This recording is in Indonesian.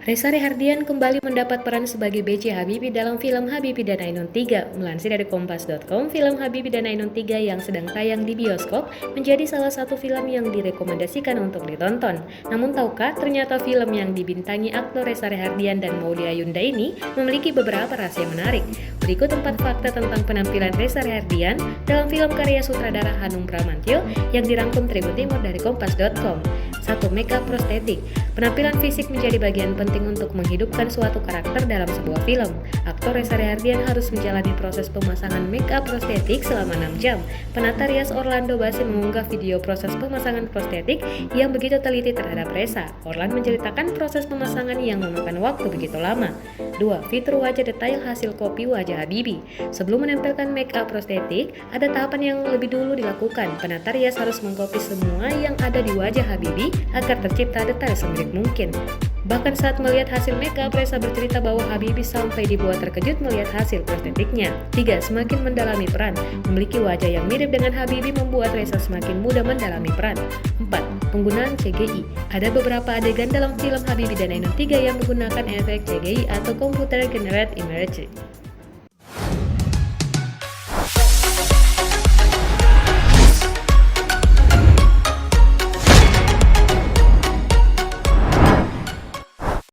Reza Rahardian kembali mendapat peran sebagai B.J. Habibie dalam film Habibie dan Ainun 3. Melansir dari Kompas.com, film Habibie dan Ainun 3 yang sedang tayang di bioskop menjadi salah satu film yang direkomendasikan untuk ditonton. Namun tahukah, ternyata film yang dibintangi aktor Reza Rahardian dan Maudy Ayunda ini memiliki beberapa rahasia menarik. Berikut 4 fakta tentang penampilan Reza Rahardian dalam film karya sutradara Hanung Bramantyo yang dirangkum Tribun Timur dari Kompas.com. 1. Makeup prostetik. Penampilan fisik menjadi bagian penting untuk menghidupkan suatu karakter dalam sebuah film. Aktor Reza Rahardian harus menjalani proses pemasangan makeup prostetik selama 6 jam. Penata rias Orlando Basim mengunggah video proses pemasangan prostetik yang begitu teliti terhadap Reza. Orlan menceritakan proses pemasangan yang memakan waktu begitu lama. 2. Fitur wajah detail hasil kopi wajah Habibie. Sebelum menempelkan makeup prostetik, ada tahapan yang lebih dulu dilakukan. Penata rias harus mengkopi semua yang ada di wajah Habibie agar tercipta detail semirip mungkin. Bahkan saat melihat hasil makeup, Reza bercerita bahwa Habibie sampai dibuat terkejut melihat hasil prostetiknya. 3. Semakin mendalami peran. Memiliki wajah yang mirip dengan Habibie membuat Reza semakin mudah mendalami peran. 4. Penggunaan CGI. Ada beberapa adegan dalam film Habibie dan Ainun 3 yang menggunakan efek CGI atau Computer Generated Image.